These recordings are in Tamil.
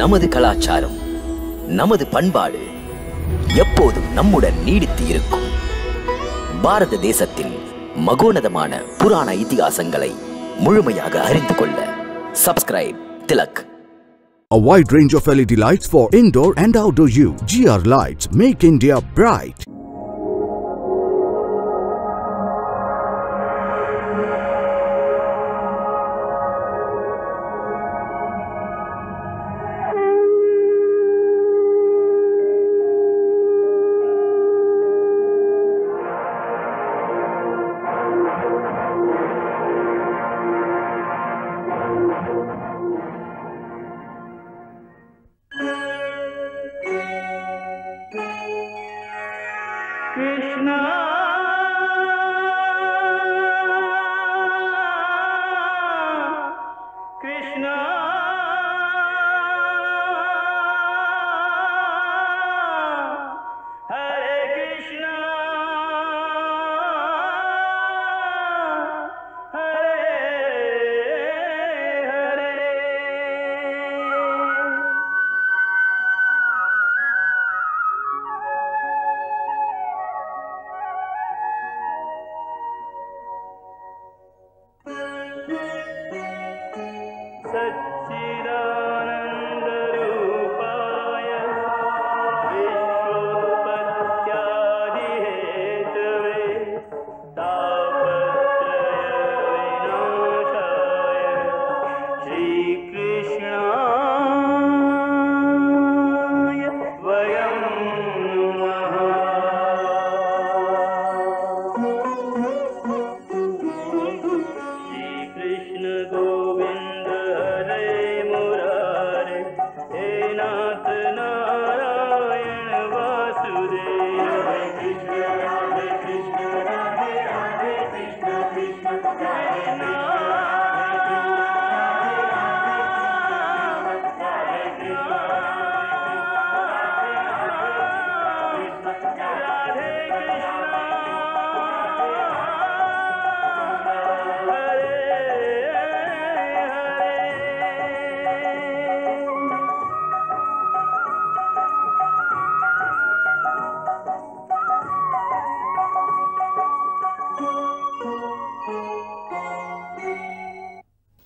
நமது கலாச்சாரம், நமது பண்பாடு எப்போதும் நம்முடன் நீடித்து இருக்கும். பாரத தேசத்தின் மகோனதமான புராண இதிகாசங்களை முழுமையாக அறிந்து கொள்ள subscribe Tilak. A wide range of LED lights for indoor and outdoor use. GR Lights make India bright. Krishna Krishna Hare Krishna Hare Hare. सच्चिदानन्दरूपाय विश्वोत्पत्त्यादिहेतवे तापत्रयविनाशाय श्रीकृष्णाय वयं नमः. श्रीकृष्ण गोविन्द हरे मुरारे हे नाथ नारायण वासुदेव. हरे कृष्ण राधे राधे कृष्ण कृष्ण कृष्ण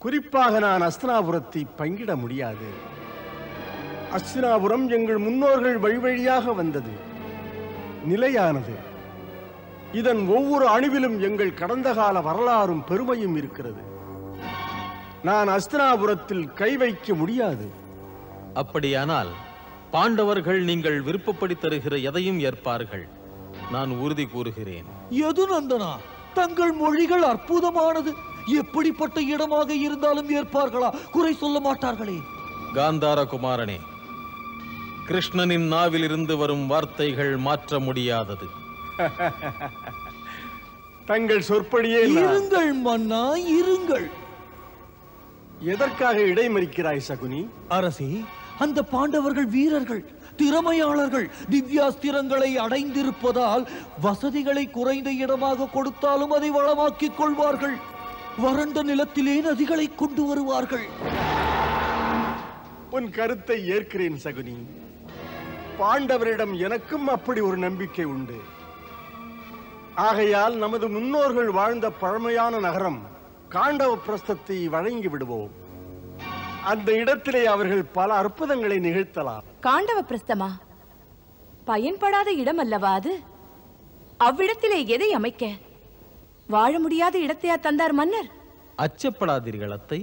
குறிப்பாக நான் அஸ்தினாபுரத்தை பங்கிட முடியாது. அஸ்தினாபுரம் எங்கள் முன்னோர்கள் வழிவழியாக வந்தது, நிலையானது. இதன் ஒவ்வொரு அணுவிலும் எங்கள் கடந்த கால வரலாறும் பெருமையும் இருக்கிறது. நான் அஸ்தினாபுரத்தில் கை வைக்க முடியாது. அப்படியானால் பாண்டவர்கள் நீங்கள் விருப்பப்படி தருகிற எதையும் ஏற்பார்கள், நான் உறுதி கூறுகிறேன். எது நந்தனா, தங்கள் மொழிகள் அற்புதமானது. எப்படிப்பட்ட இடமாக இருந்தாலும் ஏற்பார்களா? குறை சொல்ல மாட்டார்களே. காந்தார குமாரனே, கிருஷ்ணனின் நாவில் இருந்து வரும் வார்த்தைகள் மாற்ற முடியாதது. தங்கள் சொற்படியே இருங்கள் மன்னா, இருங்கள். எதற்காக இடைமறிக்கிறாய் சகுனி? அரசே, அந்த பாண்டவர்கள் வீரர்கள், திறமையாளர்கள், திவ்யாஸ்திரங்களை அடைந்திருப்பதால் வசதிகளை குறைந்த இடமாக கொடுத்தாலும் அதை வளமாக்கிக் கொள்வார்கள். வறண்ட நிலத்திலே நதிகளை கொண்டு வருவார்கள். உன் கருத்தை ஏற்கிறேன் சகுனி. பாண்டவரிடம் எனக்கும் அப்படி ஒரு நம்பிக்கை உண்டு. ஆகையால் நமது முன்னோர்கள் வாழ்ந்த பழமையான நகரம் காண்டவ பிரஸ்தத்தை வழங்கி விடுவோம். அந்த இடத்திலே அவர்கள் பல அற்புதங்களை நிகழ்த்தலாம். காண்டவ பிரஸ்தமா? பயன்படாத இடம் அல்லவா அது? அவ்விடத்திலே எதை அமைக்க? வாழ முடியாத இடத்தையா தந்தார் மன்னர்? அச்சப்படாதீர்கள் அத்தை,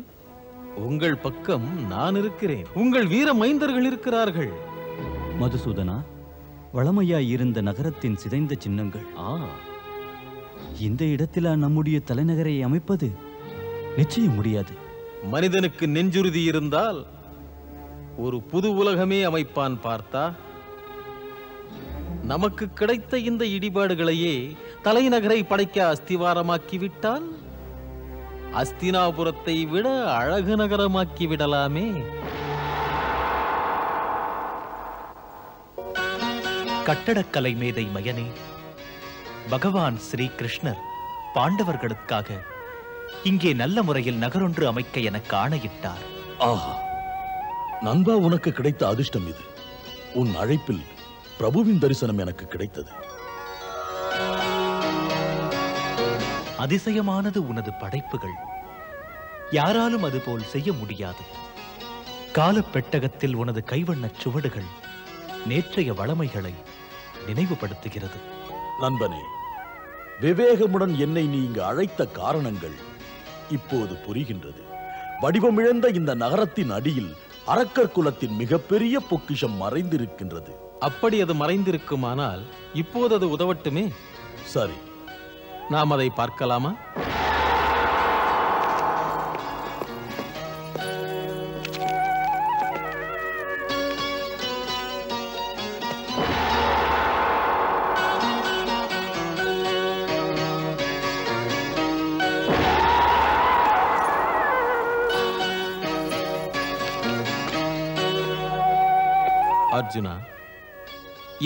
உங்கள் பக்கம் நான் இருக்கிறேன். உங்கள் வீர மைந்தர்கள் இருக்கிறார்கள். மதுசூதனா, வளமையாய் இருந்த நகரத்தின் சிதைந்த சின்னங்கள் இந்த இடத்திலா நம்முடைய தலைநகரை அமைப்பது? நிச்சயம் முடியாது. மனிதனுக்கு நெஞ்சுறுதி இருந்தால் ஒரு புது உலகமே அமைப்பான். பார்த்தா, நமக்கு கிடைத்த இந்த இடிபாடுகளையே தலைநகரை படைக்க அஸ்திவாரமாக்கிவிட்டால் அஸ்தினாபுரத்தை விட அழகு நகரமாக்கி விடலாமே. கட்டடக்கலை மேதை மயனே, பகவான் ஸ்ரீ கிருஷ்ணர் பாண்டவர்களுக்காக இங்கே நல்ல முறையில் நகரொன்று அமைக்க எனக்கு ஆணையிட்டார். ஆஹா, நண்பா, உனக்கு கிடைத்த அதிர்ஷ்டம் இது. உன் அழைப்பில் பிரபுவின் தரிசனம் எனக்கு கிடைத்தது. அதிசயமானது உனது படைப்புகள். யாராலும் அதுபோல் செய்ய முடியாது. காலப்பெட்டகத்தில் உனது கைவண்ணச் சுவடுகள் நேற்றைய வளமைகளை நினைவுபடுத்துகிறது. நண்பனே, விவேகமுடன் என்னை நீ இங்கு அழைத்த காரணங்கள் இப்போது புரிகின்றது. வடிவமிழந்த இந்த நகரத்தின் அடியில் அரக்கர் குலத்தின் மிகப்பெரிய பொக்கிஷம் மறைந்திருக்கின்றது. அப்படி அது மறைந்திருக்குமானால் இப்போது அது உதவட்டுமே. சரி, நாம் அதை பார்க்கலாமா? அர்ஜுனா,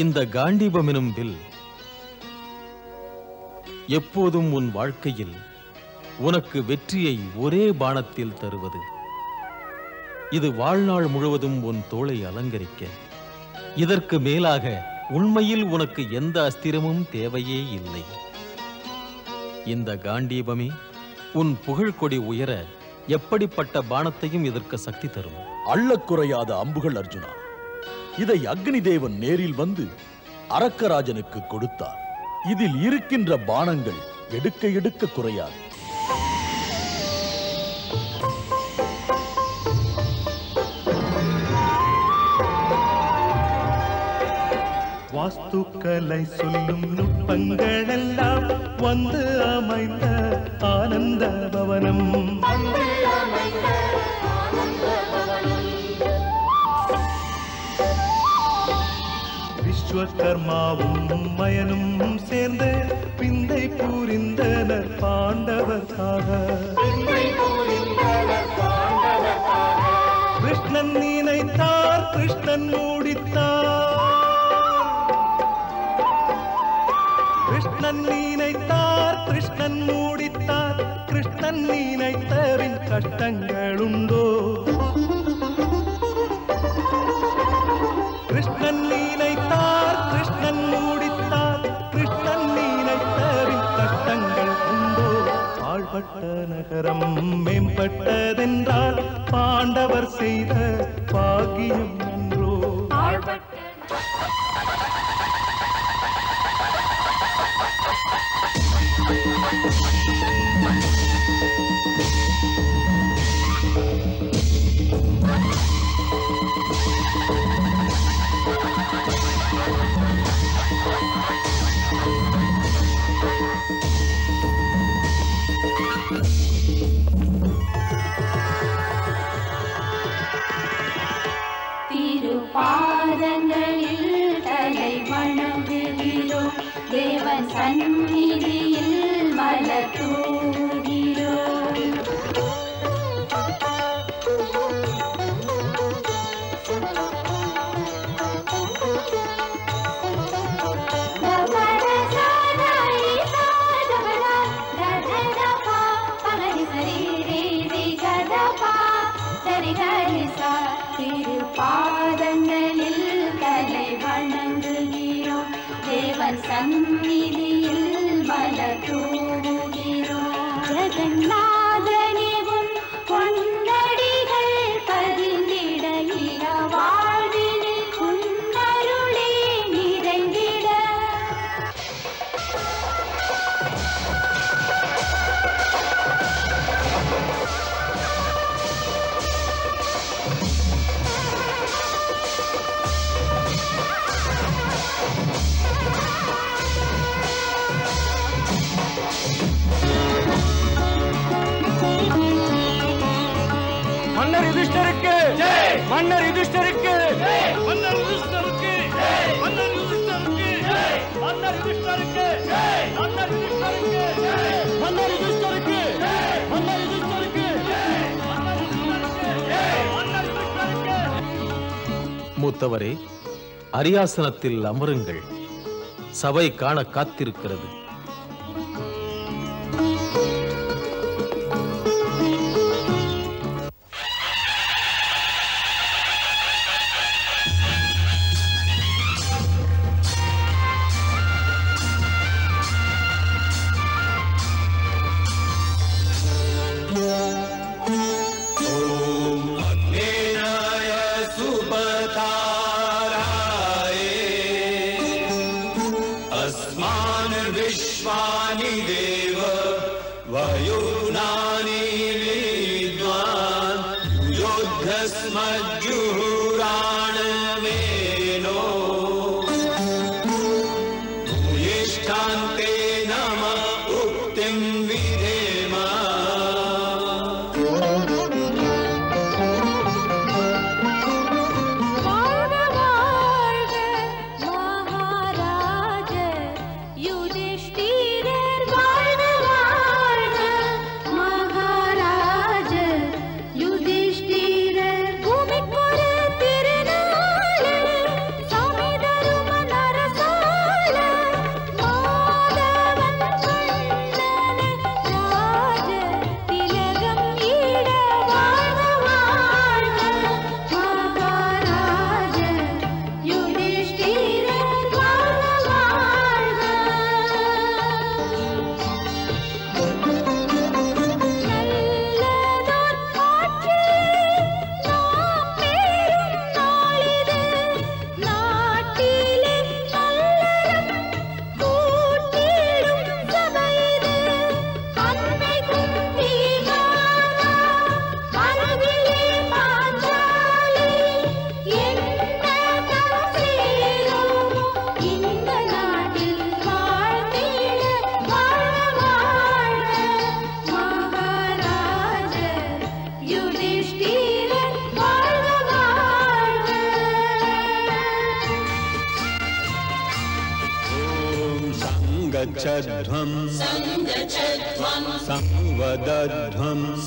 இந்த காண்டீபம் எனும் வில் எப்போதும் உன் வாழ்க்கையில் உனக்கு வெற்றியை ஒரே பாணத்தில் தருவது. இது வாழ்நாள் முழுவதும் உன் தோளை அலங்கரிக்க. இதற்கு மேலாக உண்மையில் உனக்கு எந்த அஸ்திரமும் தேவையே இல்லை. இந்த காண்டீபமே உன் புகழ்கொடி உயர எப்படிப்பட்ட பாணத்தையும் எதிர்க்க சக்தி தரும். அள்ளக்குறையாத அம்புகள் அர்ஜுனா. இதை அக்னி தேவன் நேரில் வந்து அரக்கராஜனுக்கு கொடுத்தார். இதில் இருக்கின்ற பானங்கள் எடுக்க எடுக்க குறையாது. வாஸ்துக்களை சொல்லும் நுட்பங்களெல்லாம் வந்து அமைந்த ஆனந்த பவனம். விஸ்வகர்மாவும் மயனும் சேர்ந்து பிந்தை புரிந்தனர் பாண்டவர்காக. கிருஷ்ணன் நினைத்தார், கிருஷ்ணன் மூடித்தார். கிருஷ்ணன் நினைத்தார், கிருஷ்ணன் மூடித்தார். கிருஷ்ணன் நினைத்தவின் கஷ்டங்களுண்டோ? கிருஷ்ணன் நினைத்தார், கிருஷ்ணன் மூடித்தார். கிருஷ்ணன் நினைத்தவின் கஷ்டங்கள் உண்டோ? பாழ்பட்ட நகரம் மேம்பட்டதென்றால் பாண்டவர் செய்த பாக்கியம் என்றோ? திருப்பாதங்களில் தலை வணங்குகிறோம், தேவன் சந்நிதியில் மலர் தூவுகிறோம். திருப்பாதங்களில் தலை வணங்குகிறோம், தேவன் சந்நிதியில் மலர் தூவுகிறோம். ஜெகநாதனே உன் பொன்னடிகள் பதிந்திட வாழ்வினில் உன்னருளே நிறைந்திட. மன்னர் யுதிஷ்டருக்கு ஜெய்! மன்னர் யுதிஷ்டருக்கு ஜெய்! மன்னர் யுதிஷ்டருக்கு ஜெய்! மன்னர் யுதிஷ்டருக்கு ஜெய்! மன்னர் யுதிஷ்டருக்கு ஜெய்! மன்னர் யுதிஷ்டருக்கு ஜெய்! மன்னர் யுதிஷ்டருக்கு ஜெய்! மன்னர் யுதிஷ்டருக்கு ஜெய்! மன்னர் யுதிஷ்டருக்கு ஜெய்! மன்னர் யுதிஷ்டருக்கு. மூத்தவரே, அரியாசனத்தில் அமருங்கள். சபை காண காத்திருக்கிறது. युगानि देव वयुनानि विद्वान् योद्धस्मज्जुहुराणवेनो भूयिष्ठान्ते नमः उक्तिं विधेम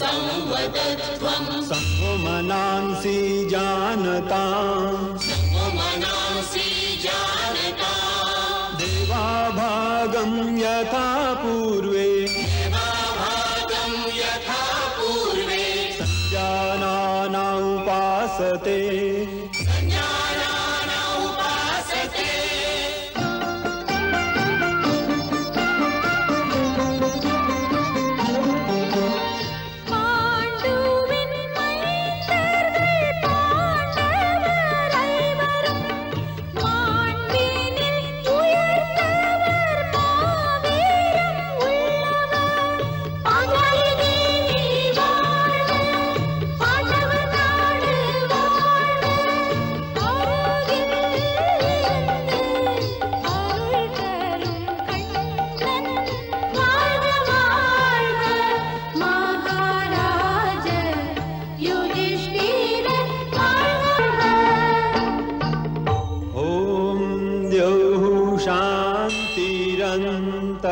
संवदध्वं संवमनांसि जानतां देवाभागं यथा पूर्वे संजानाना उपासते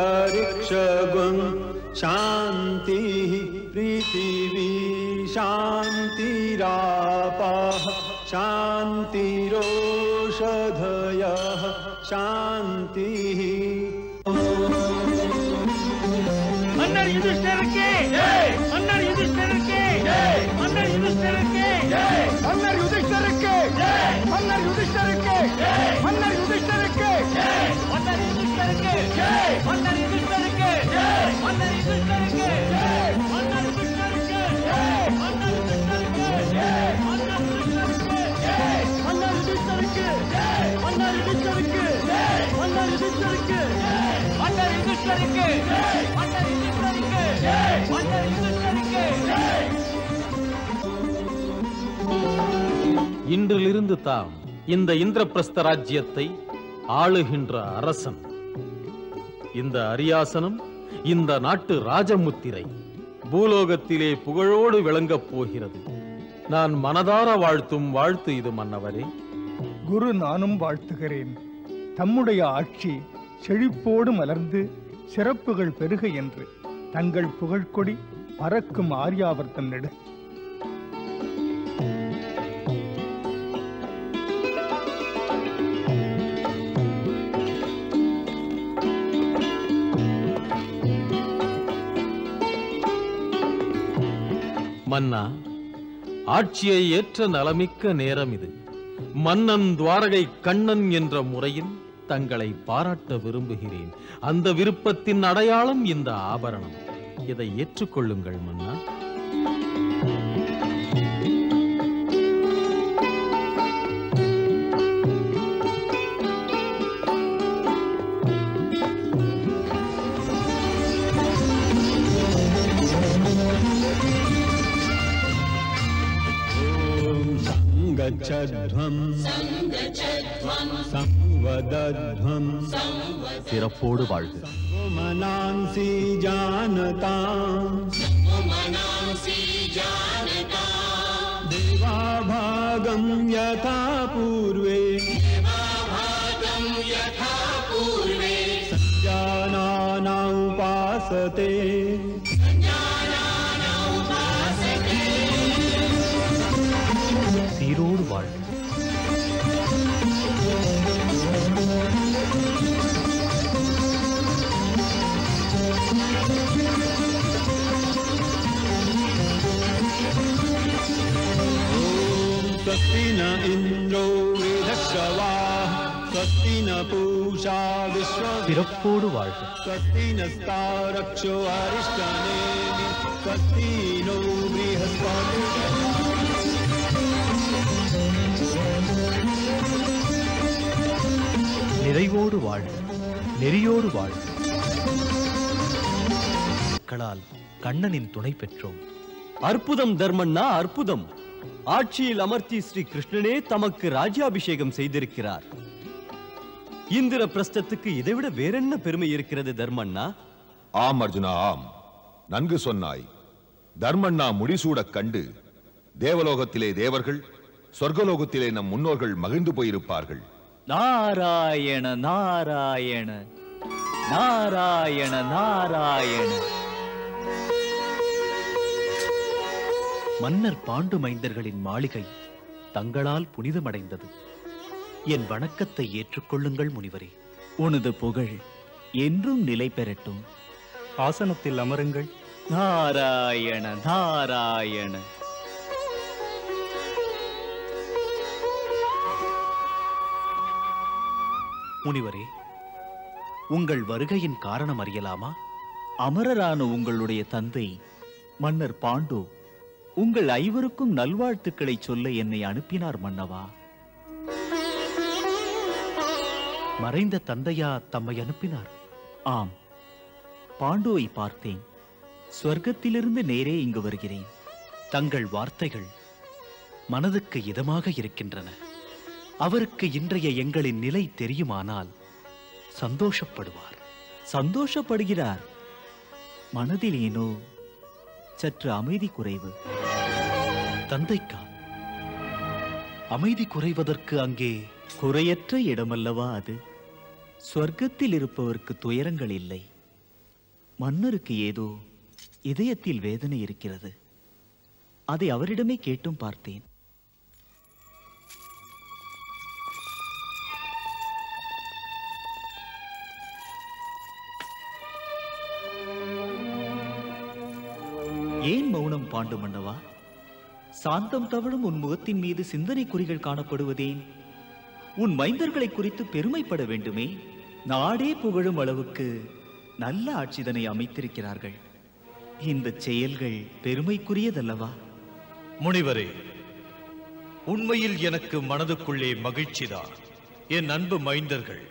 शांतिरंतरिक्षगुं शांति पृथिवी शांतिरापः शांतिरोषधयः शांतिः மன்னர் யுதிஷ்டிரருக்கு ஜெய் மன்னர் யுதிஷ்டிரருக்கு ஜெய் மன்னர் யுதிஷ்டிரருக்கு ஜெய் மன்னர் யுதிஷ்டிரருக்கு ஜெய் மன்னர் யுதிஷ்டிரருக்கு ஜெய் மன்னர் யுதிஷ்டிரருக்கு ஜெய் மன்னர் யுதிஷ்டிரருக்கு ஜெய் மன்னர் யுதிஷ்டிரருக்கு ஜெய் மன்னர் யுதிஷ்டிரருக்கு ஜெய் மன்னர் யுதிஷ்டிரருக்கு ஜெய் மன்னர் யுதிஷ்டிரருக்கு ஜெய் மன்னர் யுதிஷ்டிரருக்கு ஜெய் மன்னர் யுதிஷ்டிரருக்கு ஜெய் மன்னர் யுதிஷ்டிரருக்கு ஜெய் மன்னர் யுதிஷ்டிரருக்கு ஜெய் மன்னர் யுதிஷ்டிரருக்கு ஜெய் மன்னர் யுதிஷ்டிரருக்கு ஜெய் மன்னர் யுதிஷ்டிரருக்கு ஜெய். இன்றிலிருந்து தாம் இந்த இந்திரபிரஸ்த ராஜ்யத்தை ஆளுகின்ற அரசன். இந்த அரியாசனம் இந்த நாட்டு ராஜமுத்திரை பூலோகத்திலே புகழோடு விளங்கப் போகிறது. நான் மனதார வாழ்த்தும் வாழ்த்து இது மன்னவரே. குரு நானும் வாழ்த்துகிறேன். தம்முடைய ஆட்சி செழிப்போடு மலர்ந்து சிறப்புகள் பெருக என்று தங்கள் புகழ்கொடி பறக்கும் ஆர்யாவர்த்தம் நெடு. மன்னா, ஆட்சியை ஏற்ற நலமிக்க நேரம் இது. மன்னன் துவாரகை கண்ணன் என்ற முறையில் தங்களை பாராட்ட விரும்புகிறேன். அந்த விருப்பத்தின் அடையாளம் இந்த ஆபரணம். இதை ஏற்றுக்கொள்ளுங்கள் மன்னா. சங்கச்சத்வம் சம்வதத்வம் சிறப்போடு வாழ்க. மனான்சி ஜானதாம் தேவாபாகம் யதா பூர்வே சஞ்சானானா உபாசதே சீரோடு வாழ்க. स्वस्ति न इन्द्रो वेदश्रवाः स्वस्ति न पूषा சிறப்போடு வாழ்க. स्वस्ति नस्तारक्षो अरिष्टनेमि स्वस्ति नो बृहस्पतिः நிறைவோடு வாழ்க. நெறியோடு வாழ்க. மக்களால் கண்ணனின் துணை பெற்றோம். அற்புதம் தர்மண்ணா, அற்புதம். ஆட்சியில் அமர்த்தி ஸ்ரீ கிருஷ்ணனே தமக்கு ராஜ்யாபிஷேகம் செய்திருக்கிறார். இந்திர பிரஸ்தத்துக்கு இதைவிட வேறென்ன பெருமை இருக்கிறது தர்மண்ணா? ஆம் அர்ஜுனா, ஆம். நன்கு சொன்னாய். தர்மண்ணா முடிசூடக் கண்டு தேவலோகத்திலே தேவர்கள், சொர்க்கலோகத்திலே நம் முன்னோர்கள் மகிழ்ந்து போயிருப்பார்கள். நாராயண நாராயண நாராயண நாராயண. மன்னர் பாண்டு மைந்தர்களின் மாளிகை தங்களால் புனிதமடைந்தது. என் வணக்கத்தை ஏற்றுக்கொள்ளுங்கள் முனிவரே. உனது புகழ் என்றும் நிலை பெறட்டும். ஆசனத்தில் அமருங்கள். நாராயண நாராயண. முனிவரே, உங்கள் வருகையின் காரணம் அறியலாமா? அமரரான உங்களுடைய தந்தை மன்னர் பாண்டு உங்கள் ஐவருக்கும் நல்வாழ்த்துக்களை சொல்ல என்னை அனுப்பினார் மன்னவா. மறைந்த தந்தையா தம்மை அனுப்பினார்? ஆம், பாண்டுவை பார்த்தேன். சொர்க்கத்திலிருந்து நேரே இங்கு வருகிறேன். தங்கள் வார்த்தைகள் மனதுக்கு இதமாக இருக்கின்றன. அவருக்கு இன்றைய எங்களின் நிலை தெரியுமானால் சந்தோஷப்படுவார். சந்தோஷப்படுகிறார். மனதில் ஏனோ சற்று அமைதி குறைவு. தந்தைக்கா அமைதி குறைவதற்கு அங்கே குறையற்ற இடமல்லவா அது? சொர்க்கத்தில் இருப்பவருக்கு துயரங்கள் இல்லை. மன்னருக்கு ஏதோ இதயத்தில் வேதனை இருக்கிறது. அதை அவரிடமே கேட்டும் பார்த்தேன். ஏன் மௌனம் பாண்டு மன்னவா? சாந்தம் தவழும் உன் முகத்தின் மீது சிந்தனை குறிகள் காணப்படுவதேன்? உன் மைந்தர்களை குறித்து பெருமைப்பட வேண்டுமே. நாடே புகழும் அளவுக்கு நல்ல ஆட்சிதனை அமைத்திருக்கிறார்கள். இந்த செயல்கள் பெருமைக்குரியதல்லவா? முனிவரே, உண்மையில் எனக்கு மனதுக்குள்ளே மகிழ்ச்சிதான். என் அன்பு மைந்தர்கள்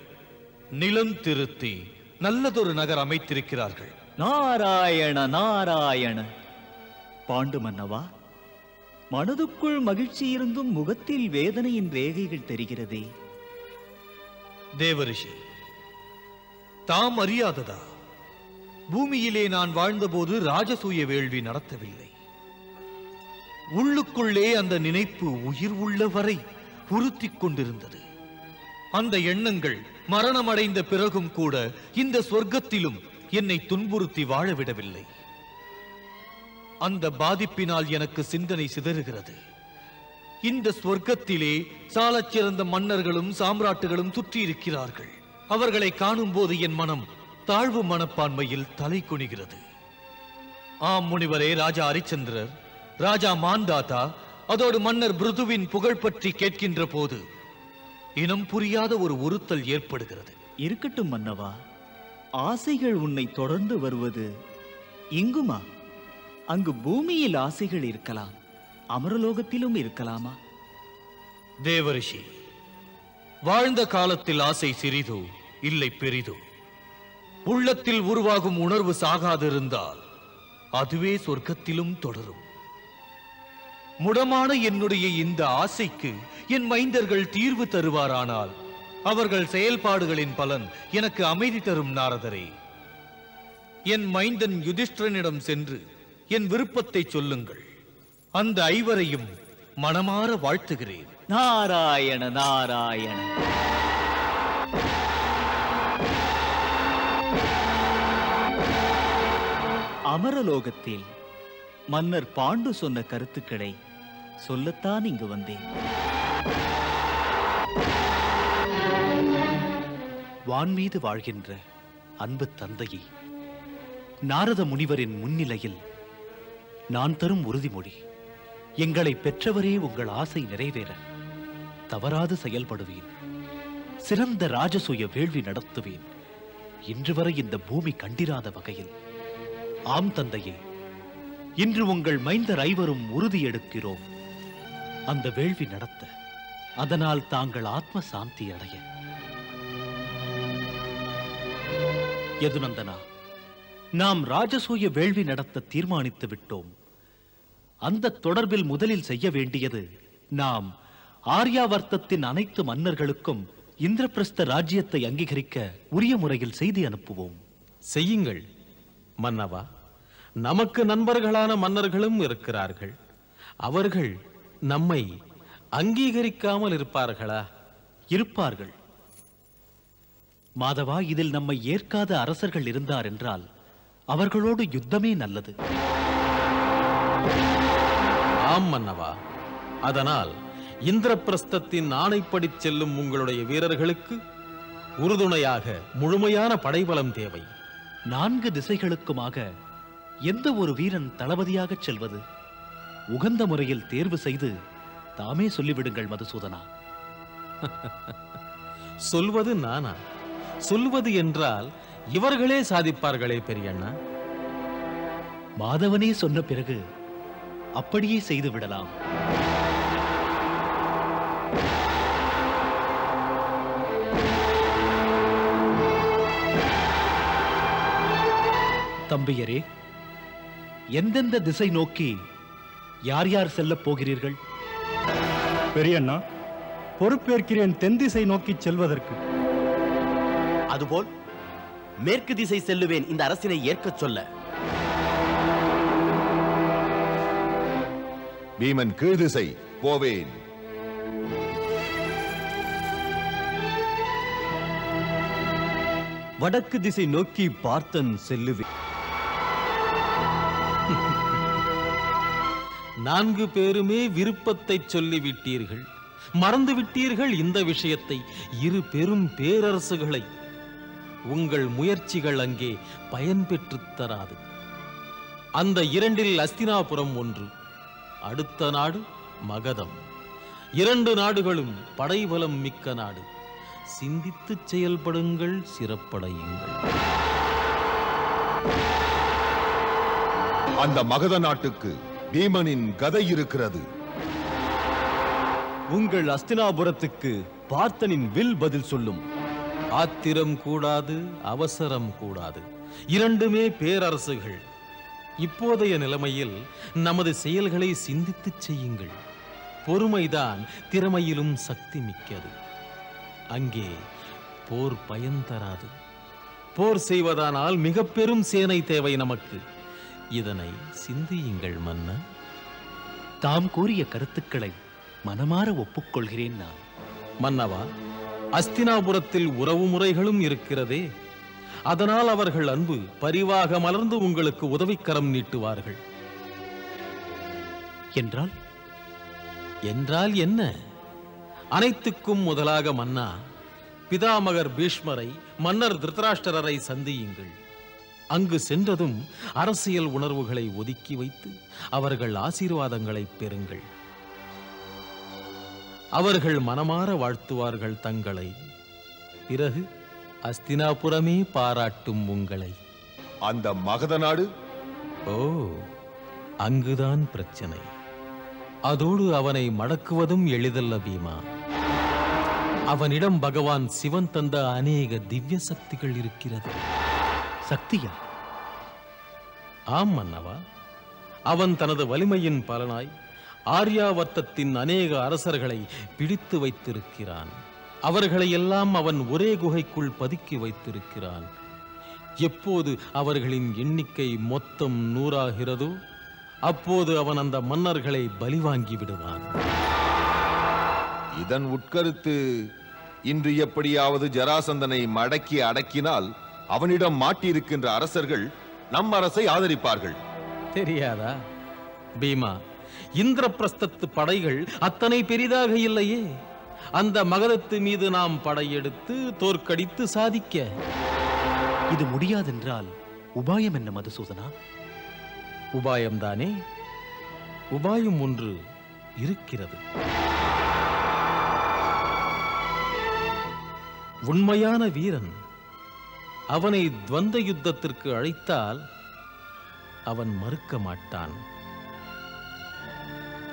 நிலம் திருத்தி நல்லதொரு நகர் அமைத்திருக்கிறார்கள். நாராயண நாராயண. பாண்டு மன்னவா, மனதுக்குள் மகிழ்ச்சி இருந்தும் முகத்தில் வேதனையின் ரேகைகள் தெரிகிறதே. தேவரிஷி, தாம் அறியாததா? பூமியிலே நான் வாழ்ந்தபோது ராஜசூய வேள்வி நடத்தவில்லை. உள்ளுக்குள்ளே அந்த நினைப்பு உயிர் உள்ளவரை உறுத்திக் கொண்டிருந்தது. அந்த எண்ணங்கள் மரணமடைந்த பிறகும் கூட இந்த சொர்க்கத்திலும் என்னை துன்புறுத்தி வாழவிடவில்லை. அந்த பாதிப்பினால் எனக்கு சிந்தனை சிதறுகிறது. இந்த சொர்க்கத்திலே சாலச் சிறந்த மன்னர்களும் சாம்ராட்டுகளும் சுற்றியிருக்கிறார்கள். அவர்களை காணும் போது என் மனம் தாழ்வு மனப்பான்மையில் தலை குனிகிறது. ஆம் முனிவரே, ராஜா ஹரிச்சந்திரர், ராஜா மாந்தாதா, அதோடு மன்னர் பிருதுவின் புகழ் பற்றி கேட்கின்ற போது இனம் புரியாத ஒரு உறுத்தல் ஏற்படுகிறது. இருக்கட்டும் மன்னவா, ஆசைகள் உன்னை தொடர்ந்து வருவது இங்குமா? அங்கு பூமியில் ஆசைகள் இருக்கலாம், அமரலோகத்திலும் இருக்கலாமா? தேவரிஷி, வாழ்ந்த காலத்தில் ஆசை சிறிதோ இல்லை பெரிதோ, உள்ளத்தில் உருவாகும் உணர்வு சாகாதிருந்தால் அதுவே சொர்க்கத்திலும் தொடரும். முடமான என்னுடைய இந்த ஆசைக்கு என் மைந்தர்கள் தீர்வு தருவாரானால் அவர்கள் செயல்பாடுகளின் பலன் எனக்கு அமைதி தரும் நாரதரே. என் மைந்தன் யுதிஷ்டிரனிடம் சென்று என் விருப்பத்தை சொல்லுங்கள். அந்த ஐவரையும் மனமாற வாழ்த்துகிறேன். நாராயண நாராயண. அமரலோகத்தில் மன்னர் பாண்டு சொன்ன கருத்துக்களை சொல்லத்தான் இங்கு வந்தேன். வான்மீது வாழ்கின்ற அன்பு தந்தையே, நாரத முனிவரின் முன்னிலையில் நான் தரும் உறுதிமொழி, எங்களை பெற்றவரே உங்கள் ஆசை நிறைவேற தவறாது செயல்படுவேன். சிறந்த ராஜசூய வேள்வி நடத்துவேன். இன்று வரை இந்த பூமி கண்டிராத வகையில். ஆம் தந்தையே, இன்று உங்கள் மைந்தர் ஐவரும் உறுதி எடுக்கிறோம். அந்த வேள்வி நடத்த, அதனால் தாங்கள் ஆத்ம சாந்தி அடைய. யதுநந்தனா, நாம் ராஜசூய வேள்வி நடத்த தீர்மானித்து விட்டோம். அந்த தொடர்பில் முதலில் செய்ய வேண்டியது, நாம் ஆர்யாவர்த்தத்தின் அனைத்து மன்னர்களுக்கும் இந்திரபிரஸ்த ராஜ்யத்தை அங்கீகரிக்க உரிய முறையில் செய்தி அனுப்புவோம். செய்யுங்கள் மன்னவா. நமக்கு நண்பர்களான மன்னர்களும் இருக்கிறார்கள். அவர்கள் நம்மை அங்கீகரிக்காமல் இருப்பார்களா? இருப்பார்கள். மாதவா, இதில் நம்மை ஏற்காத அரசர்கள் இருந்தார் என்றால் அவர்களோடு யுத்தமே நல்லது. ஆம் மன்னவா. அதனால் இந்திரபிரஸ்தத்தின் ஆணைப்படி செல்லும் உங்களுடைய வீரர்களுக்கு உறுதுணையாக முழுமையான படைபலம் தேவை. 4 திசைகளுக்குமாக எந்த ஒரு வீரன் தளபதியாக செல்வது? உகந்த முறையில் தேர்வு செய்து தாமே சொல்லிவிடுங்கள் மதுசூதனா. சொல்வது நானா? சொல்வது என்றால் இவர்களே சாதிப்பார்களே பெரியண்ணா. மாதவனே சொன்ன பிறகு அப்படியே செய்து விடலாம். தம்பியரே, எந்தெந்த திசை நோக்கி யார் யார் செல்லப் போகிறீர்கள்? பெரியண்ணா, பொறுப்பேற்கிறேன் தென் திசை நோக்கி செல்வதற்கு. அதுபோல் மேற்கு திசை செல்லுவேன் இந்த அரசினை ஏற்கச் சொல்ல. பீமன் கீழ் திசை போவேன். வடக்கு திசை நோக்கி பார்த்தன் செல்லுவேன். 4 பேருமே விருப்பத்தை சொல்லிவிட்டீர்கள். மறந்துவிட்டீர்கள் இந்த விஷயத்தை. 2 பெரும் பேரரசுகளை உங்கள் முயற்சிகள் அங்கே பயன் பெற்றுத் தராது. அந்த 2இல் அஸ்தினாபுரம் ஒன்று, அடுத்த நாடு மகதம். 2 நாடுகளும் படைபலம் மிக்க நாடு. சிந்தித்து செயல்படுங்கள், சிறப்படையுங்கள். அந்த மகத நாட்டுக்கு பீமனின் கதை இருக்கிறது. உங்கள் அஸ்தினாபுரத்துக்கு பார்த்தனின் வில் பதில் சொல்லும். ஆத்திரம் கூடாது, அவசரம் கூடாது. 2மே பேரரசுகள். இப்போதைய நிலைமையில் நமது செயல்களை சிந்தித்து செய்யுங்கள். பொறுமைதான் திறமையிலும் சக்தி மிக்கது. அங்கே போர் பயன் தராது. போர் செய்வதானால் மிக பெரும் சேனை தேவை நமக்கு. இதனை சிந்தியுங்கள் மன்னா. தாம் கூறிய கருத்துக்களை மனமாற ஒப்புக்கொள்கிறேன் நான். மன்னவா, அஸ்தினாபுரத்தில் உறவு முறைகளும் இருக்கிறதே. அதனால் அவர்கள் அன்பு பரிவாக மலர்ந்து உங்களுக்கு உதவிக்கரம் நீட்டுவார்கள். என்றால் என்றால் என்ன? அனைத்துக்கும் முதலாக மன்னா, பிதாமகர் பீஷ்மரை, மன்னர் திருதராஷ்டிரரை சந்தியுங்கள். அங்கு சென்றதும் அரசியல் உணர்வுகளை ஒதுக்கி வைத்து அவர்கள் ஆசீர்வாதங்களை பெறுங்கள். அவர்கள் மனமாற வாழ்த்துவார்கள் தங்களை. பிறகு அஸ்தினாபுரமே பாராட்டும் உங்களை. அந்த மகத நாடு? ஓ, அங்குதான் பிரச்சனை. அதோடு அவனை மடக்குவதும் எளிதல்ல பீமா. அவனிடம் பகவான் சிவன் தந்த அநேக திவ்ய சக்திகள் இருக்கிறது. சக்தியா? ஆம் மன்னவா. அவன் தனது வலிமையின் பலனாய் ஆர்யாவர்த்தத்தின் அநேக அரசர்களை பிடித்து வைத்திருக்கிறான். அவர்களை எல்லாம் அவன் ஒரே குகைக்குள் பதுக்கி வைத்திருக்கிறான். எப்போது அவர்களின் எண்ணிக்கை மொத்தம் 100 ஆகிறதோ அப்போது அவன் அந்த மன்னர்களை பலிவாங்கி விடுவான். இதன் உட்கருத்து, இன்று எப்படியாவது ஜராசந்தனை மடக்கி அடக்கினால் அவனிடம் மாட்டியிருக்கின்ற அரசர்கள் நம் அரசை ஆதரிப்பார்கள். தெரியாதா பீமா, இந்திரபிரஸ்தத்து படைகள் அத்தனை பெரிதாக இல்லையே. அந்த மகதத்து மீது நாம் படையெடுத்து தோற்கடித்து சாதிக்க இது முடியாதென்றால் உபாயம் என்ன மதுசூதனா? உபாயம்தானே. உபாயம் ஒன்று இருக்கிறது. உண்மையான வீரன் அவனை துவந்த யுத்தத்திற்கு அழைத்தால் அவன் மறுக்க மாட்டான்.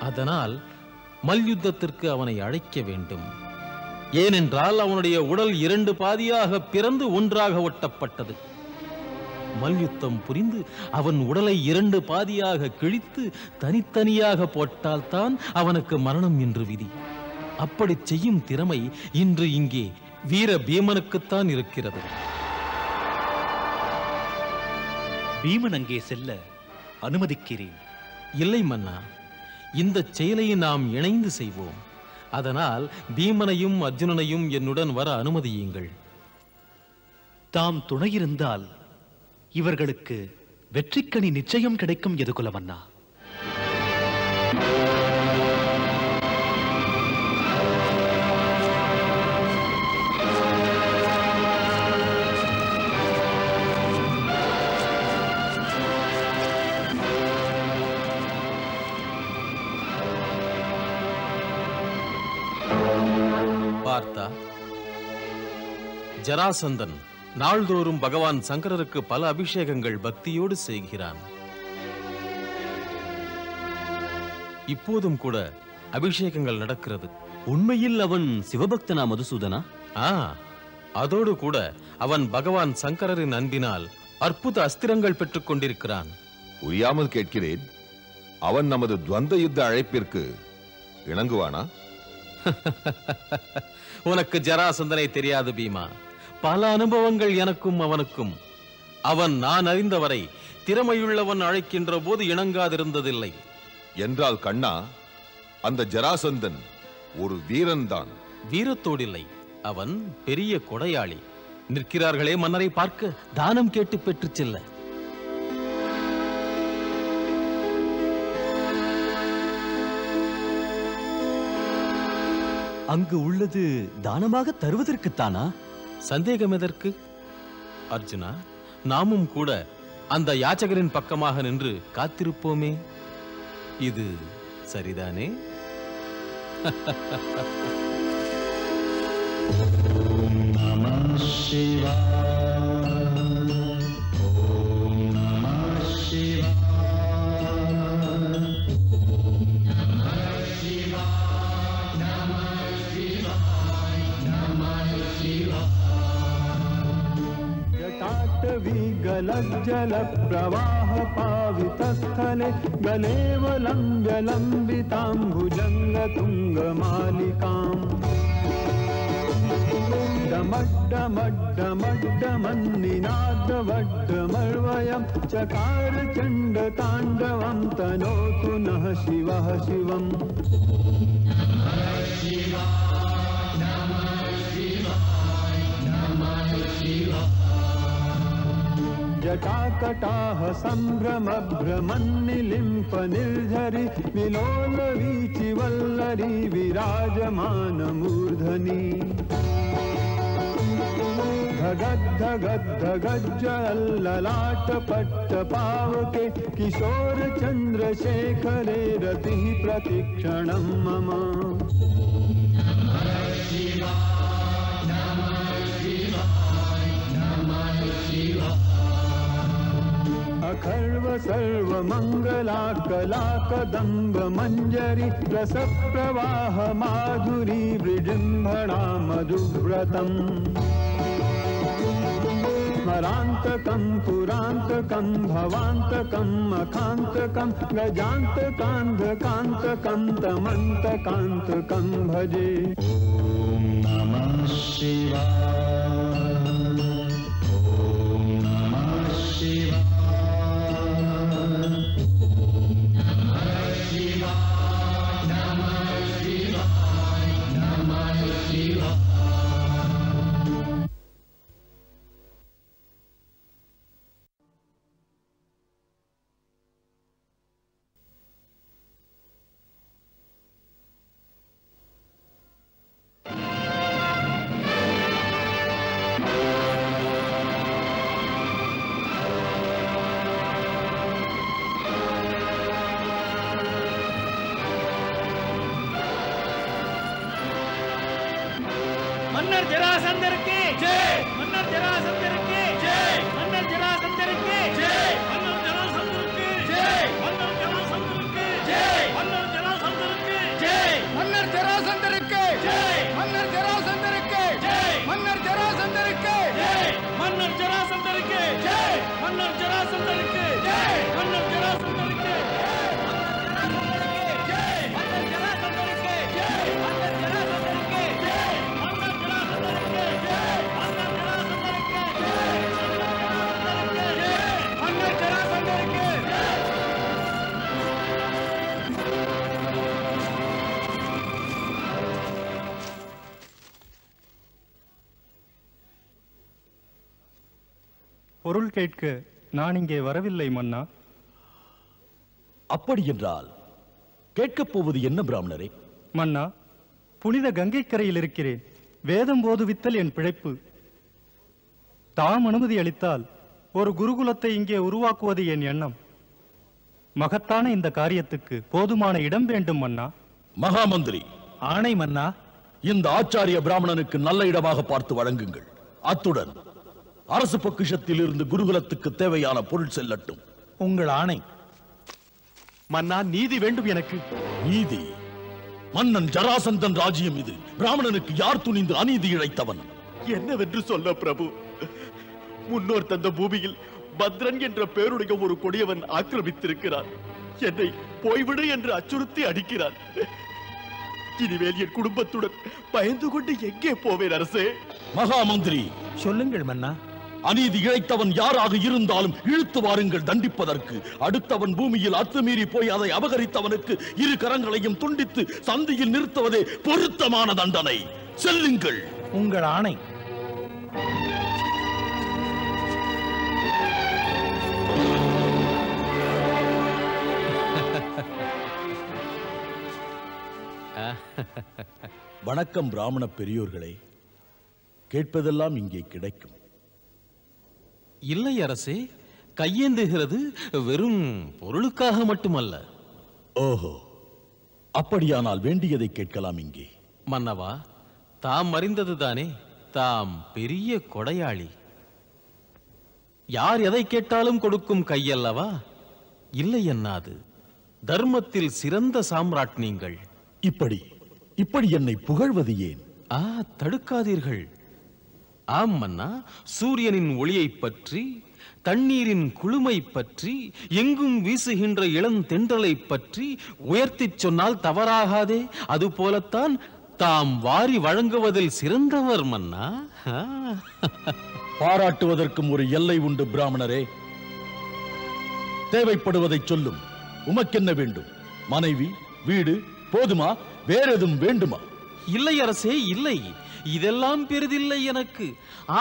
அதனால் மல்யுத்தத்திற்கு அவனை அழைக்க வேண்டும். ஏனென்றால் அவனுடைய உடல் 2 பாதியாக பிறந்து ஒன்றாக ஒட்டப்பட்டது. மல்யுத்தம் புரிந்து அவன் உடலை 2 பாதியாக கிழித்து தனித்தனியாக போட்டால்தான் அவனுக்கு மரணம் என்று விதி. அப்படி செய்யும் திறமை இன்று இங்கே வீர பீமனுக்குத்தான் இருக்கிறது. பீமன் அங்கே செல்ல அனுமதிக்கிறேன். இல்லை மன்னா, இந்த செயலை நாம் இணைந்து செய்வோம். அதனால் பீமனையும் அர்ஜுனனையும் என்னுடன் வர அனுமதியுங்கள். தாம் துணையிருந்தால் இவர்களுக்கு வெற்றிக்கனி நிச்சயம் கிடைக்கும். எதுகுலமன்னா, பார்த்தா, ஜராசந்தன் நாள்தோறும் பகவான் சங்கரருக்கு பல அபிஷேகங்கள் பக்தியோடு செய்கிறான். இப்போதும் கூட அபிஷேகங்கள் நடக்கிறது. உண்மையில் அவன் சிவபக்தனா மதுசூதனா? அதோடு கூட அவன் பகவான் சங்கரரின் அன்பினால் அற்புத அஸ்திரங்கள் பெற்றுக் கொண்டிருக்கிறான். புரியாமல் கேட்கிறேன், அவன் நமது துவந்த யுத்த அழைப்பிற்கு இணங்குவானா? உனக்கு ஜராசந்தனை தெரியாது பீமா. பல அனுபவங்கள் எனக்கும் அவனுக்கும். அவன் நான் அறிந்தவரை திறமையுள்ளவன் அழைக்கின்ற போது இணங்காதிருந்ததில்லை. என்றால் கண்ணா, அந்த ஜராசந்தன் ஒரு வீரன் தான். வீரத்தோடில்லை, அவன் பெரிய கொடையாளி. நிற்கிறார்களே மன்னரை பார்க்க, தானம் கேட்டு பெற்றுச் செல்ல. அங்கு உள்ளது தானமாக தருவதற்குத்தானா? சந்தேகம் எதற்கு அர்ஜுனா? நாமும் கூட அந்த யாச்சகரின் பக்கமாக நின்று காத்திருப்போமே. இது சரிதானே? ஓம் நமः சிவாய, ஓம் நமः சிவாய, जटाटवीगलज्जल प्रवाह पावितस्थले गलेवलम्ब्य लम्बिताम्बुजङ्ग तुङ्गमालिकाम् डमड्डमड्डमड्डमन्निनादवड्डमर्वयं चकार चण्डताण्डवं तनोतु नः शिवः शिवम्। जटाकटाह सम्भ्रम भ्रमन्निलिम्प निर्झरि विलोल वीचि वल्लरी विराजमान मूर्धनि धगद्धगद्धगज्जललाट पट्ट पावके किशोर चन्द्रशेखरे रतिः प्रतिक्षणं मम। अखर्व सर्व मंगला कला कदम्ब मंजरी रस प्रवाह माधुरी विजृंभणा मधुव्रतम् अमरान्तकं पुरान्तकं भवान्तकं मखान्तकं गजान्तकान्धकान्तकं तमन्तकान्तकं भजे। ॐ नमः शिवाय। ॐ नमः शिवाय। नमः शिवाय। नमः शिवाय। மன்னர் ஜராசந்தருக்கு ஜெய். மன்னர் ஜராசந்தருக்கு ஜெய். மன்னர் ஜராசந்தருக்கு ஜெய். மன்னர் ஜராசந்தருக்கு ஜெய். மன்னர் ஜராசந்தருக்கு ஜெய். மன்னர் ஜராசந்தருக்கு ஜெய். மன்னர் ஜராசந்தருக்கு ஜெய். மன்னர் ஜராசந்தருக்கு ஜெய். மன்னர் ஜராசந்தருக்கு ஜெய். மன்னர் ஜராசந்தருக்கு ஜெய். மன்னர் ஜராசந்தருக்கு ஜெய். மன்னர் ஜராசந்தருக்கு பொருள் கேட்க நான் இங்கே வரவில்லை மன்னா. அப்படி என்றால் கேட்கப் போவது என்ன பிராமணரே? மன்னா, புனித கங்கை கரையில் இருக்கிறேன். வேதம் போதுவித்தல் என் பிழைப்பு. தாம் அனுமதி அளித்தால் ஒரு குருகுலத்தை இங்கே உருவாக்குவது என் எண்ணம். மகத்தான இந்த காரியத்துக்கு போதுமான இடம் வேண்டும் மன்னா. மகாமந்திரி ஆணை மன்னா. இந்த ஆச்சாரிய பிராமணனுக்கு நல்ல இடமாக பார்த்து வழங்குங்கள். அத்துடன் அரசு பொக்கிஷத்தில் இருந்து குருகுலத்துக்கு தேவையான பொருள் செல்லட்டும். உங்கள் ஆணை மன்னா. நீதி வேண்டும் எனக்கு. நீதி? மன்னன் ஜராசந்தன் ராஜ்யம் இது. பிராமணனுக்கு யார் துணிந்து அநீதி இழைத்தவன்? என்னவென்று சொல்ல பிரபு? முன்னோர் தந்த பூமியில் பத்ரன் என்ற பேருடைய ஒரு கொடியவன் ஆக்கிரமித்திருக்கிறார். என்னை போய்விடு என்று அச்சுறுத்தி அடிக்கிறார். இனிமேல் என் குடும்பத்துடன் பயந்து கொண்டு எங்கே போவேன் அரசே? மகாமந்திரி சொல்லுங்கள் மன்னா. அநீதி இழைத்தவன் யாராக இருந்தாலும் இழுத்து வாருங்கள் தண்டிப்பதற்கு. அடுத்தவன் பூமியில் அத்துமீறி போய் அதை அபகரித்தவனுக்கு இரு கரங்களையும் துண்டித்து சந்தியில் நிறுத்துவதே பொருத்தமான தண்டனை. செல்லுங்கள். உங்கள் ஆணை. வணக்கம் பிராமண பெரியோர்களே. கேட்பதெல்லாம் இங்கே கிடைக்கும். இல்லை அரசே, கையேந்துகிறது வெறும் பொருளுக்காக மட்டுமல்ல. ஓஹோ, அப்படியானால் வேண்டியதை கேட்கலாம் இங்கே. மன்னவா, தாம் அறிந்ததுதானே, தாம் பெரிய கொடையாளி. யார் எதை கேட்டாலும் கொடுக்கும் கையல்லவா? இல்லை என்னாது. தர்மத்தில் சிறந்த சாம்ராட் நீங்கள். இப்படி என்னை புகழ்வது ஏன்? தடுக்காதீர்கள். ஆம் மன்னா, சூரியனின் ஒளியை பற்றி, தண்ணீரின் குளுமை பற்றி, எங்கும் வீசுகின்ற இளந்தென்றலை பற்றி உயர்த்திச் சொன்னால் தவறாகாதே. அதுபோலத்தான் தாம் வாரி வழங்குவதில் சிறந்தவர் மன்னா. பாராட்டுவதற்கும் ஒரு எல்லை உண்டு பிராமணரே. தேவைப்படுவதை சொல்லும். உமக்கென்ன வேண்டும்? மனைவி, வீடு போதுமா? வேறெதும் வேண்டுமா? இல்லை அரசே, இல்லை. இதெல்லாம் பெரிதில்லை எனக்கு.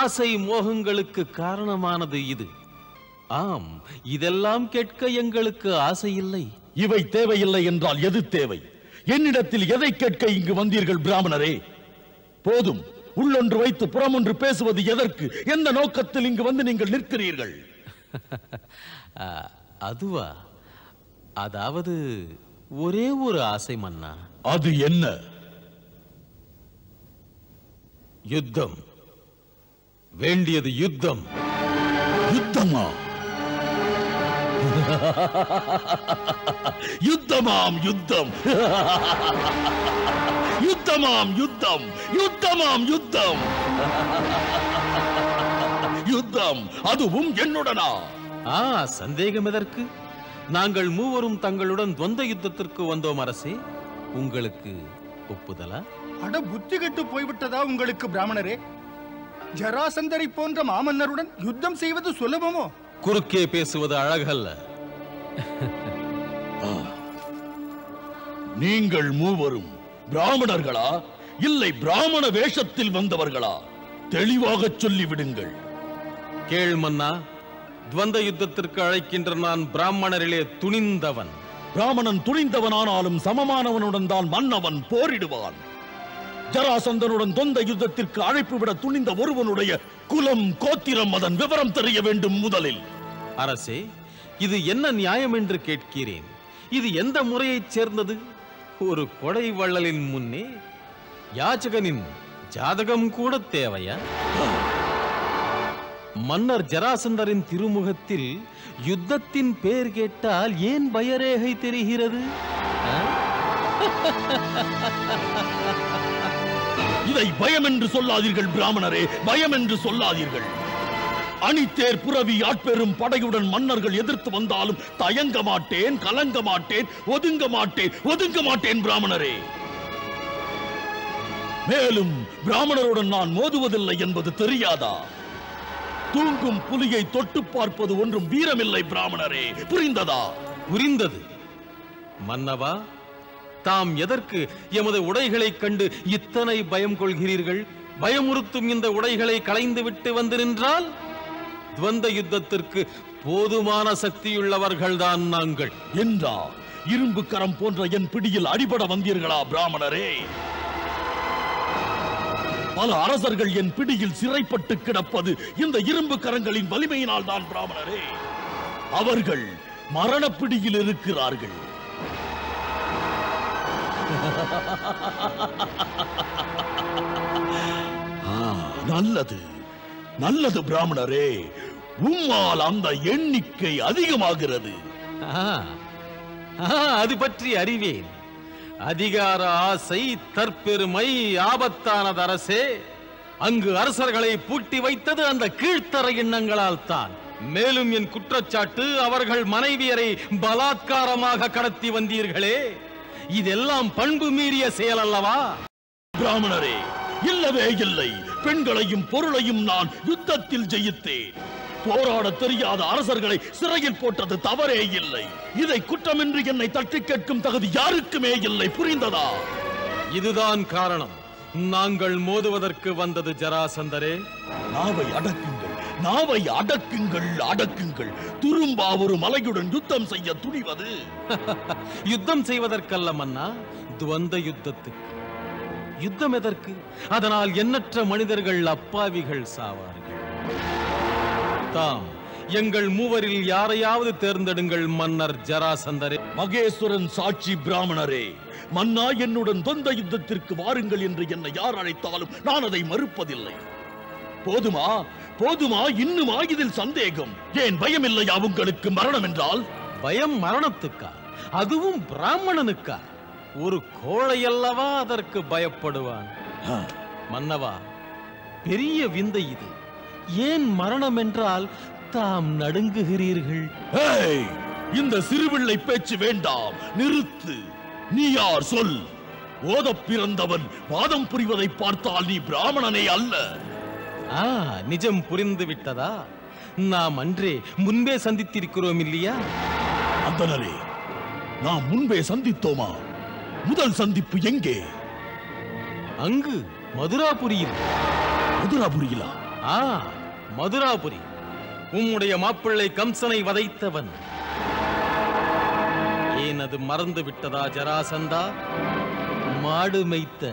ஆசை மோகங்களுக்கு காரணமானது இது. ஆம், இதெல்லாம் கேட்க எங்களுக்கு ஆசை இல்லை. இவை தேவையில்லை என்றால் எது தேவை? என்னிடத்தில் எதை கேட்க இங்கு வந்தீர்கள் பிராமணரே? போதும். உள்ளொன்று வைத்து புறமொன்று பேசுவது எதற்கு? எந்த நோக்கத்தில் இங்கு வந்து நீங்கள் நிற்கிறீர்கள்? அதுவா? அதாவது ஒரே ஒரு ஆசை மன்னா. அது என்ன? யுத்தம். வேண்டியது யுத்தம். யுத்தமா? யுத்தமாம் யுத்தம். யுத்தமாம் யுத்தம். யுத்தமாம் யுத்தம். யுத்தம், அதுவும் என்னுடனா? சந்தேகம் எதற்கு? நாங்கள் மூவரும் தங்களுடன் துவந்த யுத்தத்திற்கு வந்தோம் அரசே. உங்களுக்கு ஒப்புதலா? அட புத்தி கெட்டு போய்விட்டதா உங்களுக்கு பிராமணரே? ஜராசந்தரை போன்ற மாமன்னருடன் யுத்தம் செய்வது சுலபமோ? குறுக்கே பேசுவது அழகல்ல. நீங்கள் மூவரும் பிராமணர்களா, இல்லை பிராமண வேஷத்தில் வந்தவர்களா? தெளிவாக சொல்லிவிடுங்கள். கேள் மன்னா, துவந்த யுத்தத்திற்கு அழைக்கின்ற நான் பிராமணரிலே துணிந்தவன். பிராமணன் துணிந்தவனானாலும் சமமானவனுடன் தான் மன்னவன் போரிடுவான். ஜராசந்தனுடன் தொந்த யுத்தத்திற்கு அழைப்பு விட துணிந்த ஒருவனுடைய குலம், கோத்திரம், அதன் விவரம் தெரிய வேண்டும் முதலில். அரசே, இது என்ன நியாயம் என்று கேட்கிறேன். இது எந்த முறையைச் சேர்ந்தது? ஒரு கொடை வள்ளலின் முன்னே யாச்சகனின் ஜாதகம் கூட தேவையா? மன்னர் ஜராசந்தரின் திருமுகத்தில் யுத்தத்தின் பெயர் கேட்டால் ஏன் பயரேகை தெரிகிறது? இதை பயம் என்று சொல்லாதீர்கள் பிராமணரே, பயம் என்று சொல்லாதீர்கள். அணித்தேர் புரவி ஆட்பெரும் படையுடன் மன்னர்கள் எதிர்த்து வந்தாலும் தயங்க மாட்டேன், கலங்க மாட்டேன், ஒதுங்க மாட்டேன், ஒதுங்க மாட்டேன் பிராமணரே. மேலும் பிராமணருடன் நான் மோதுவதில்லை என்பது தெரியாதா? தூங்கும் புலியை தொட்டு பார்ப்பது ஒன்றும் வீரமில்லை பிராமணரே, புரிந்ததா? புரிந்தது மன்னவா. தாம் எதற்கு எமது உடைகளைக் கண்டு இத்தனை பயம் கொள்கிறீர்கள்? பயமுறுத்தும் இந்த உடைகளை களைந்து விட்டு வந்து நின்றால் துவந்த யுத்தத்திற்கு போதுமான சக்தியுள்ளவர்கள்தான் நாங்கள். என்றா இரும்பு கரம் போன்ற என் பிடியில் அடிபட வந்தீர்களா பிராமணரே? பல அரசர்கள் என் பிடியில் சிறைப்பட்டு கிடப்பது இந்த இரும்பு கரங்களின் வலிமையினால் தான் பிராமணரே. அவர்கள் மரணப்பிடியில் இருக்கிறார்கள். நல்லது, நல்லது பிராமணரே, உம்மால் அந்த எண்ணிக்கை அதிகமாகிறது. அது பற்றி அறிவேன். அதிகார ஆசை, தற்பெருமை ஆபத்தானது அரசே. அங்கு அரசர்களை பூட்டி வைத்தது அந்த கீழ்த்தர எண்ணங்களால் தான். மேலும் என் குற்றச்சாட்டு, அவர்கள் மனைவியரை பலாத்காரமாக கடத்தி வந்தீர்களே, இதெல்லாம் பண்பு மீறிய செயல் அல்லவா? பிராமணரே, இல்லவே இல்லை. பெண்களையும் பொருளையும் நான் யுத்தத்தில் ஜெயித்தேன். போராட தெரியாத அரசர்களை சிறையில் போட்டது தவறே இல்லை. இதை குற்றமின்றி என்னை தட்டி கேட்கும் தகுதி யாருக்குமே இல்லை, புரிந்ததா? இதுதான் காரணம் நாங்கள் மோதுவதற்கு வந்தது ஜராசந்தரே. நாவை அடக்குங்கள், நாவை அடக்குங்கள், அடக்குங்கள். துரும்பா ஒரு மலையுடன் யுத்தம் செய்ய துணிவது? யுத்தம் செய்வதற்கல்ல மன்னா, துவந்த யுத்தத்துக்கு. யுத்தம் எதற்கு? அதனால் எண்ணற்ற மனிதர்கள், அப்பாவிகள் சாவார்கள். தாம் எங்கள் மூவரில் யாரையாவது தேர்ந்தெடுங்கள் மன்னர் ஜராசந்தரே. மகேஸ்வரன் சாட்சி பிராமணரே. மன்னா, என்னுடன் தொந்த யுத்தத்திற்கு வாருங்கள் என்று என்னை யார் அழைத்தாலும் நான் அதை மறுப்பதில்லை. போதுமா, போதுமா, இன்னுமா இதில் சந்தேகம்? ஏன் பயம் இல்லையா உங்களுக்கு மரணம் என்றால்? பயம் மரணத்துக்கா? அதுவும் பிராமணனுக்கா? ஒரு கோழை அல்லவா அதற்கு பயப்படுவான்? மன்னவா, பெரிய விந்தை இது. ஏன் மரணம் என்றால் தாம் நடுங்குகிறீர்கள்? இந்த சிறுபிள்ளை பேச்சு வேண்டாம், நிறுத்து. நீ யார் சொல்? ஓதப் பிறந்தவன் வாதம் புரிவதை பார்த்தால் நீ பிராமணனே அல்ல. நிஜம் புரிந்து விட்டதா? நாம் அன்றே முன்பே சந்தித்திருக்கிறோம் இல்லையா? அந்தனரே, நாம் முன்பே சந்தித்தோமா? முதல் சந்திப்பு எங்கே? அங்கு மதுராபுரியில். மதுராபுரியிலா? மதுராபுரி. உம்முடைய மாப்பிள்ளை கம்சனை வதைத்தவன். ஏன் அது மறந்து விட்டதா ஜராசந்தா? மாடு மேய்த்த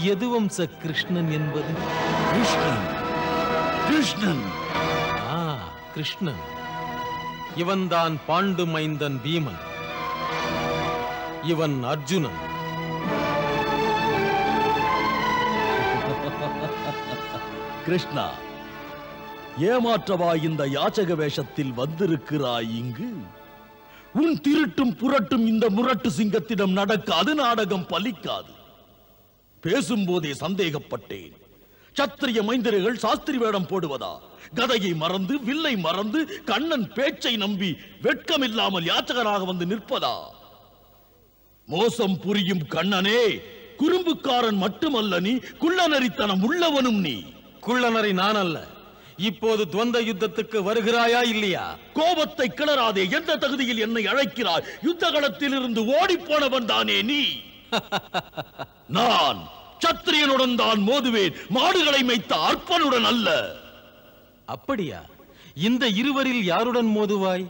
யதுவம்ச கிருஷ்ணன் என்பது. கிருஷ்ணன், கிருஷ்ணன். கிருஷ்ணன். இவன்தான் பாண்டு மைந்தன் பீமன். இவன் அர்ஜுனன். கிருஷ்ணா, ஏமாற்றவா இந்த யாச்சக வேஷத்தில் வந்திருக்கிறாய் இங்கு? உன் திருட்டும் புரட்டும் இந்த முரட்டு சிங்கத்திடம் நடக்காது, நாடகம் பலிக்காது. பேசும்போதே சந்தேகப்பட்டேன். சத்திரிய மைந்தர்கள் சாஸ்திரி வேடம் போடுவதா? கதையை மறந்து வில்லை மறந்து கண்ணன் பேச்சை நம்பி வெட்கமில்லாமல் யாச்சகராக வந்து நிற்பதா? மோசம் புரியும் கண்ணனே, குறும்புக்காரன் மட்டுமல்ல நீ, குள்ளநரித்தனம் உள்ளவனும் நீ. குள்ளநரி நான் அல்ல. இப்போது துவந்த யுத்தத்துக்கு வருகிறாயா இல்லையா? கோபத்தை கிளறாதே. எந்த தகுதியில் என்னை அழைக்கிறாய்? யுத்த களத்தில் இருந்து ஓடி போனவன் தானே நீ. நான் சத்திரியனுடன் தான் மோதுவேன், மாடுகளை மேய்த்த அற்பனுடன் அல்ல. அப்படியா? இந்த இருவரில் யாருடன் மோதுவாய்?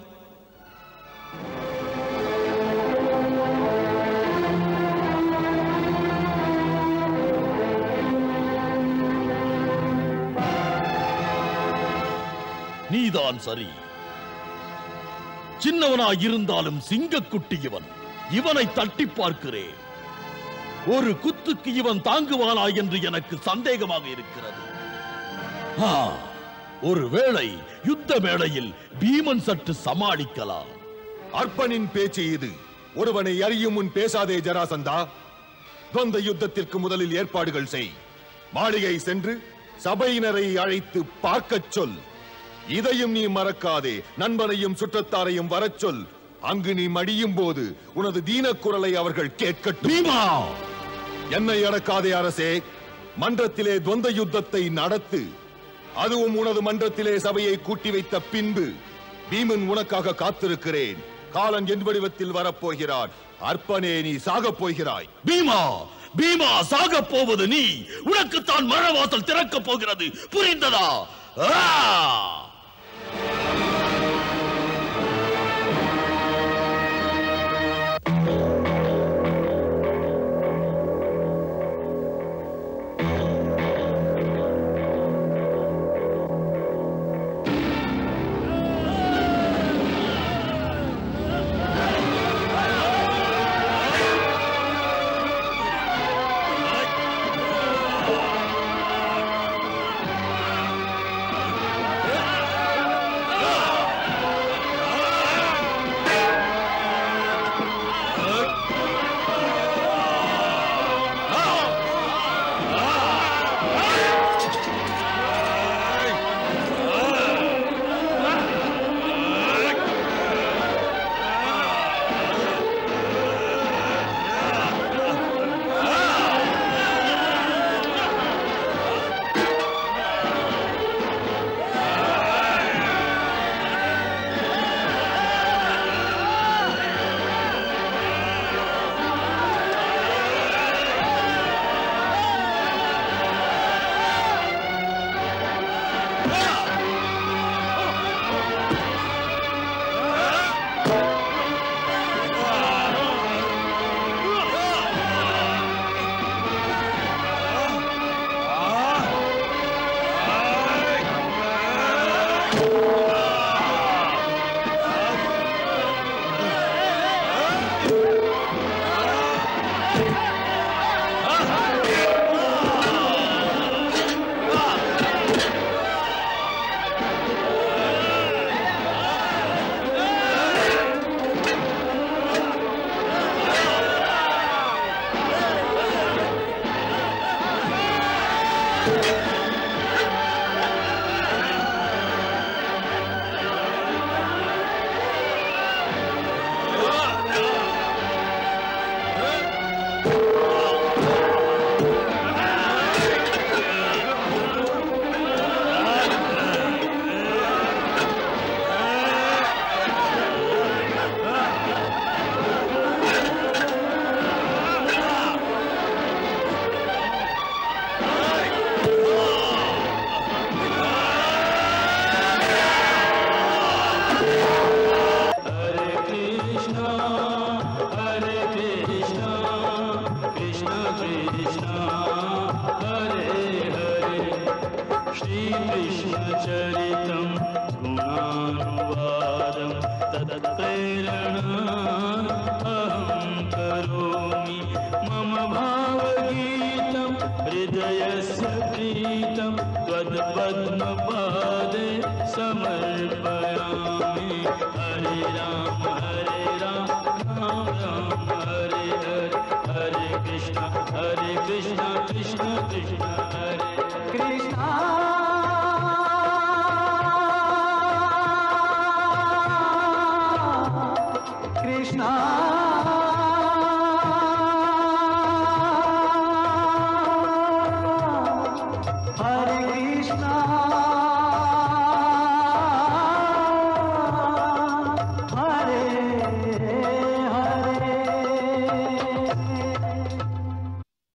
நீதான் சரி. சின்னவனாய் இருந்தாலும் சிங்கக்குட்டி இவன். இவனை தட்டி பார்க்கிறேன். ஒரு குத்துக்கு இவன் தாங்குவானா என்று எனக்கு சந்தேகமாக இருக்கிறது. ஒருவேளை யுத்த மேடையில் பீமன் சற்று சமாளிக்கலாம். அற்பனின் பேச்சு இது. ஒருவனை அறியும் முன் பேசாதே ஜராசந்தா. துவந்த யுத்தத்திற்கு முதலில் ஏற்பாடுகள் செய். மாளிகை சென்று சபையினரை அழைத்து பார்க்கச் சொல். இதையும் நீ மறக்காதே. நண்பனையும் சுற்றத்தாரையும் வரச் சொல். அங்கு நீ மடியும் போது உனது தீனக்குரலை அவர்கள் கேட்கட்டும். என்னை அடக்காதே அரசே. மன்றத்திலே துவந்த யுத்தத்தை நடத்து. அதுவும் உனது மன்றத்திலே சபையை கூட்டி வைத்த பின்பு. பீமன் உனக்காக காத்திருக்கிறேன். காலன் என் வடிவத்தில் வரப்போகிறான். அற்பனே, நீ சாகப் போகிறாய். பீமா, பீமா, சாகப் போவது நீ. உனக்குத்தான் மரணவாசல் திறக்கப் போகிறது. புரிந்ததா? Hare Krishna, Krishna Krishna, Hare Krishna Krishna हरे कृष्णा